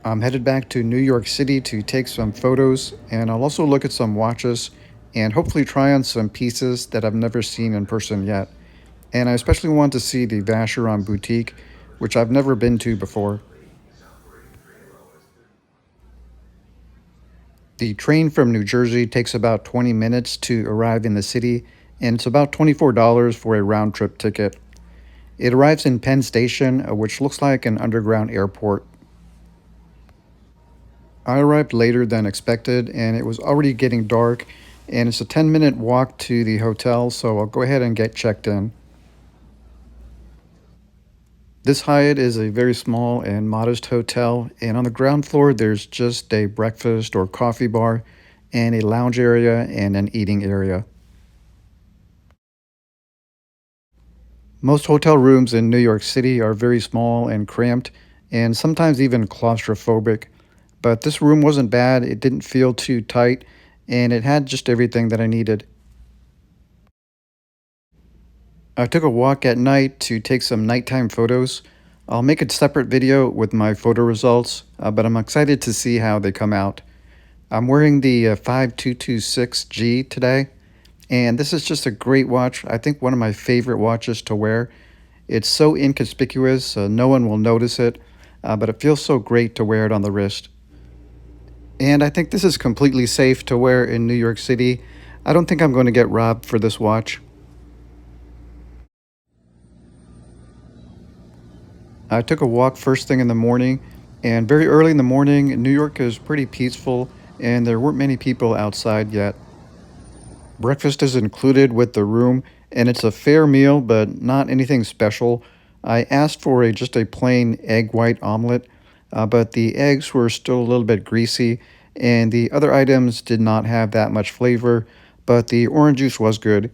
I'm headed back to New York City to take some photos, and I'll also look at some watches and hopefully try on some pieces that I've never seen in person yet. And I especially want to see the Vacheron boutique, which I've never been to before. The train from New Jersey takes about 20 minutes to arrive in the city, and it's about $24 for a round trip ticket. It arrives in Penn Station, which looks like an underground airport. I arrived later than expected, and it was already getting dark, and it's a 10-minute walk to the hotel, so I'll go ahead and get checked in. This Hyatt is a very small and modest hotel, and on the ground floor, there's just a breakfast or coffee bar, and a lounge area and an eating area. Most hotel rooms in New York City are very small and cramped, and sometimes even claustrophobic. But this room wasn't bad, it didn't feel too tight, and it had just everything that I needed. I took a walk at night to take some nighttime photos. I'll make a separate video with my photo results, but I'm excited to see how they come out. I'm wearing the 5226G today, and this is just a great watch. I think one of my favorite watches to wear. It's so inconspicuous, no one will notice it, but it feels so great to wear it on the wrist. And I think this is completely safe to wear in New York City. I don't think I'm going to get robbed for this watch. I took a walk first thing in the morning, and very early in the morning, New York is pretty peaceful, and there weren't many people outside yet. Breakfast is included with the room, and it's a fair meal, but not anything special. I asked for just a plain egg white omelet, but the eggs were still a little bit greasy, and the other items did not have that much flavor, but the orange juice was good.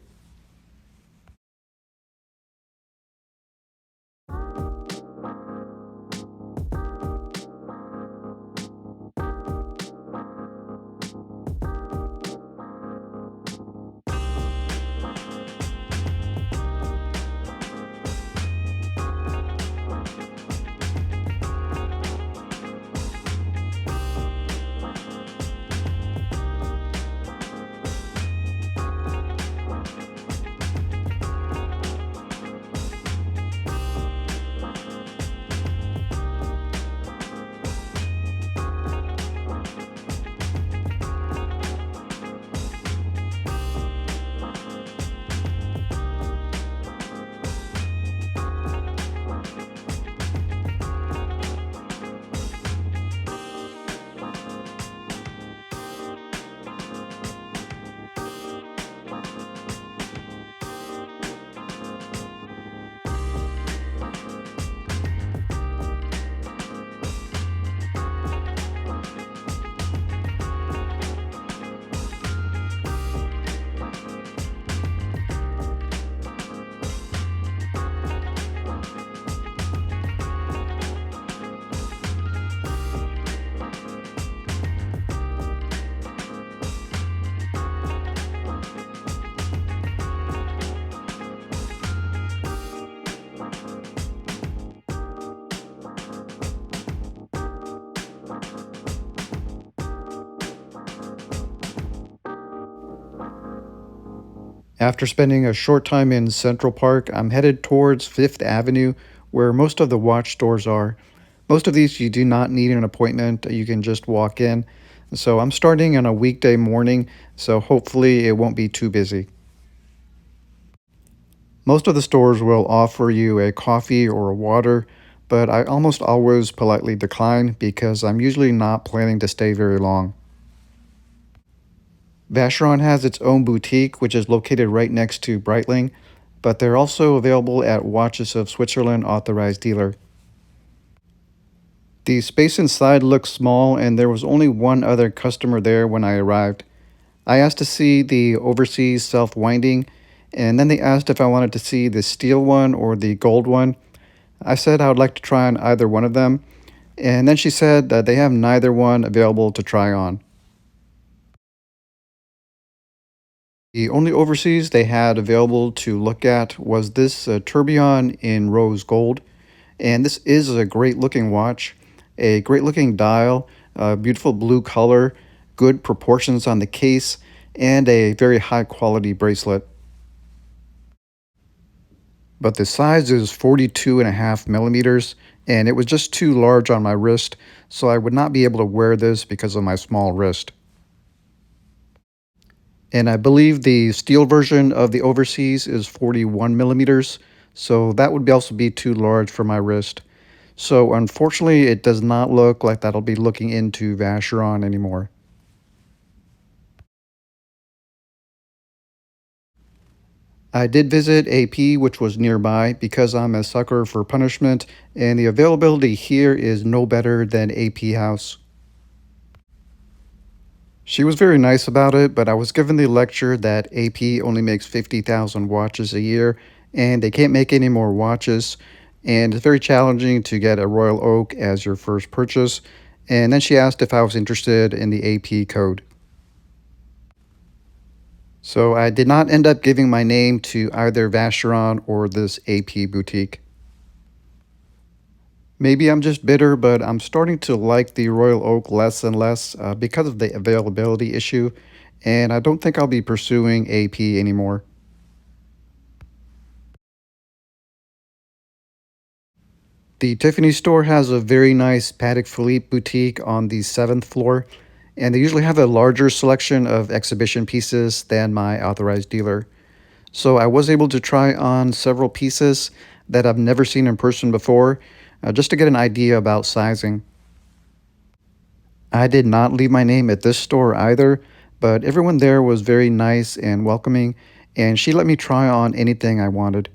After spending a short time in Central Park, I'm headed towards Fifth Avenue, where most of the watch stores are. Most of these you do not need an appointment, you can just walk in. So I'm starting on a weekday morning, so hopefully it won't be too busy. Most of the stores will offer you a coffee or a water, but I almost always politely decline because I'm usually not planning to stay very long. Vacheron has its own boutique, which is located right next to Breitling, but they're also available at Watches of Switzerland authorized dealer. The space inside looked small, and there was only one other customer there when I arrived. I asked to see the overseas self-winding, and then they asked if I wanted to see the steel one or the gold one. I said I would like to try on either one of them, and then she said that they have neither one available to try on. The only overseas they had available to look at was this tourbillon in rose gold, and this is a great looking watch. A great looking dial, a beautiful blue color, good proportions on the case, and a very high quality bracelet. But the size is 42.5 millimeters, and it was just too large on my wrist, so I would not be able to wear this because of my small wrist. And I believe the steel version of the overseas is 41 millimeters, so that would also be too large for my wrist. So unfortunately, it does not look like that'll be looking into Vacheron anymore. I did visit AP, which was nearby, because I'm a sucker for punishment, and the availability here is no better than AP House. She was very nice about it, but I was given the lecture that AP only makes 50,000 watches a year, and they can't make any more watches, and it's very challenging to get a Royal Oak as your first purchase. And then she asked if I was interested in the AP code. So I did not end up giving my name to either Vacheron or this AP boutique. Maybe I'm just bitter, but I'm starting to like the Royal Oak less and less because of the availability issue, and I don't think I'll be pursuing AP anymore. The Tiffany store has a very nice Patek Philippe boutique on the seventh floor, and they usually have a larger selection of exhibition pieces than my authorized dealer. So I was able to try on several pieces that I've never seen in person before, just to get an idea about sizing. I did not leave my name at this store either, but everyone there was very nice and welcoming, and she let me try on anything I wanted.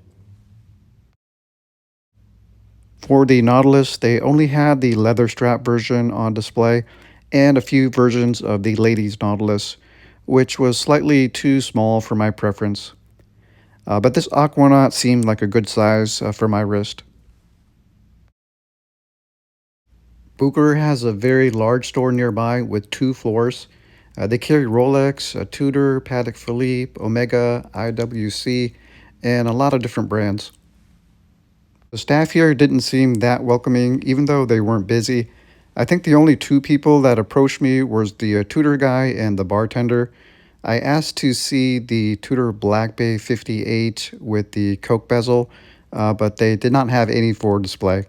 For the Nautilus, they only had the leather strap version on display and a few versions of the ladies' Nautilus, which was slightly too small for my preference. But this Aquanaut seemed like a good size for my wrist. Bucherer has a very large store nearby with two floors. They carry Rolex, Tudor, Patek Philippe, Omega, IWC, and a lot of different brands. The staff here didn't seem that welcoming, even though they weren't busy. I think the only two people that approached me was the Tudor guy and the bartender. I asked to see the Tudor Black Bay 58 with the Coke bezel, but they did not have any for display.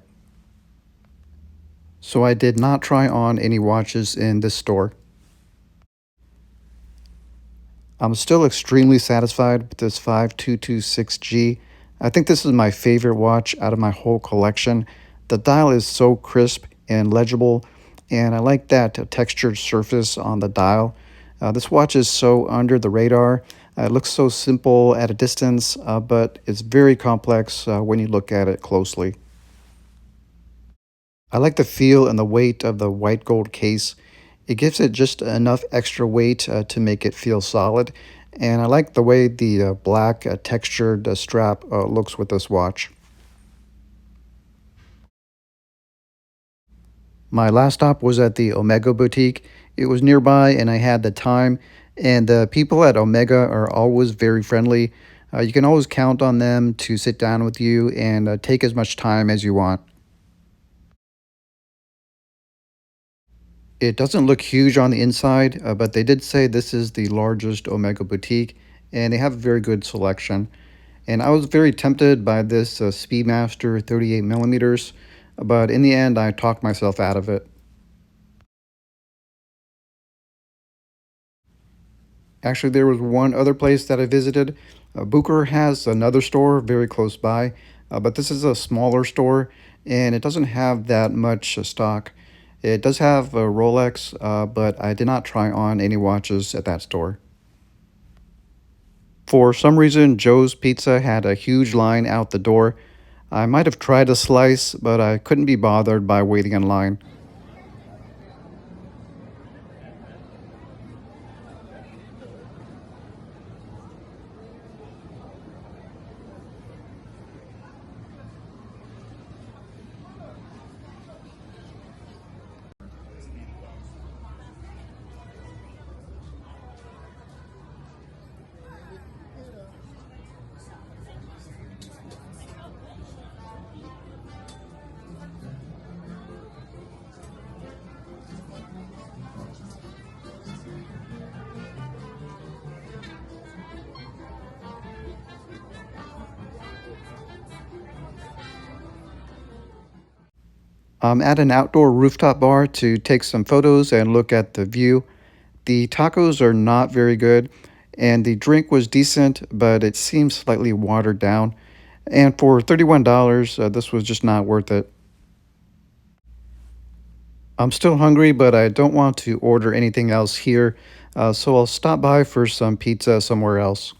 So I did not try on any watches in this store. I'm still extremely satisfied with this 5226G. I think this is my favorite watch out of my whole collection. The dial is so crisp and legible, and I like that textured surface on the dial. This watch is so under the radar. It looks so simple at a distance, but it's very complex when you look at it closely. I like the feel and the weight of the white gold case. It gives it just enough extra weight to make it feel solid. And I like the way the black textured strap looks with this watch. My last stop was at the Omega boutique. It was nearby and I had the time. And the people at Omega are always very friendly. You can always count on them to sit down with you and take as much time as you want. It doesn't look huge on the inside, but they did say this is the largest Omega boutique, and they have a very good selection. And I was very tempted by this Speedmaster 38 millimeters, but in the end, I talked myself out of it. Actually, there was one other place that I visited. Booker has another store very close by, but this is a smaller store, and it doesn't have that much stock. It does have a Rolex, but I did not try on any watches at that store. For some reason, Joe's Pizza had a huge line out the door. I might have tried a slice, but I couldn't be bothered by waiting in line. I'm at an outdoor rooftop bar to take some photos and look at the view. The tacos are not very good, and the drink was decent, but it seems slightly watered down. And for $31, this was just not worth it. I'm still hungry, but I don't want to order anything else here, so I'll stop by for some pizza somewhere else.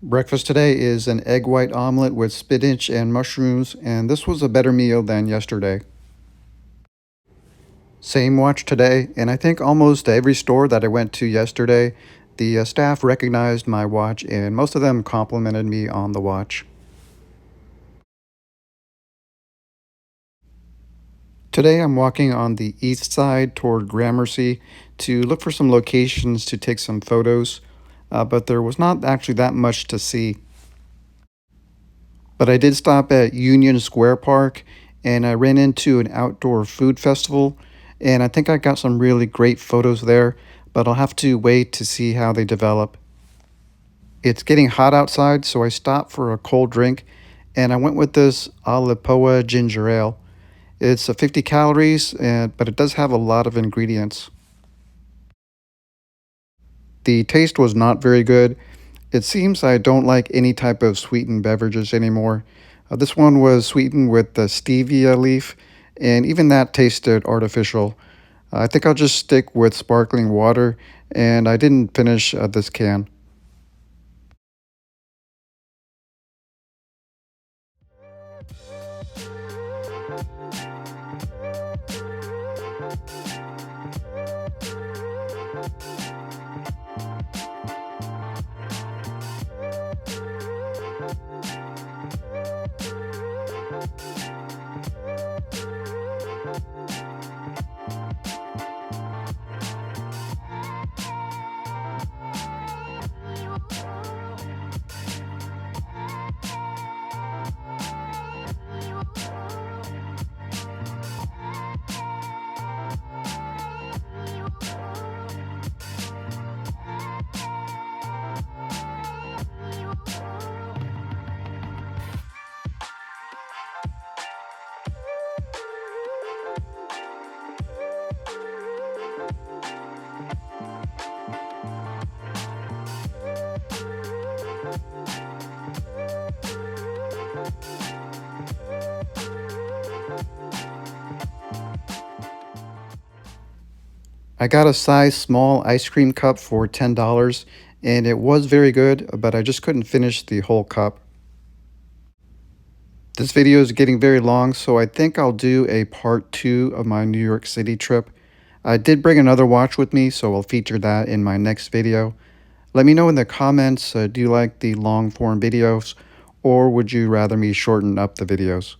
Breakfast today is an egg white omelet with spinach and mushrooms, and this was a better meal than yesterday. Same watch today, and I think almost every store that I went to yesterday, the staff recognized my watch, and most of them complimented me on the watch. Today I'm walking on the east side toward Gramercy to look for some locations to take some photos, but there was not actually that much to see. But I did stop at Union Square Park and I ran into an outdoor food festival, and I think I got some really great photos there, but I'll have to wait to see how they develop. It's getting hot outside, so I stopped for a cold drink and I went with this Alipoa ginger ale. It's 50 calories, but it does have a lot of ingredients. The taste was not very good. It seems I don't like any type of sweetened beverages anymore. This one was sweetened with the stevia leaf, and even that tasted artificial. I think I'll just stick with sparkling water, and I didn't finish this can. I got a size small ice cream cup for $10, and it was very good, but I just couldn't finish the whole cup. This video is getting very long, so I think I'll do a part 2 of my New York City trip. I did bring another watch with me, so I'll feature that in my next video. Let me know in the comments, do you like the long form videos, or would you rather me shorten up the videos?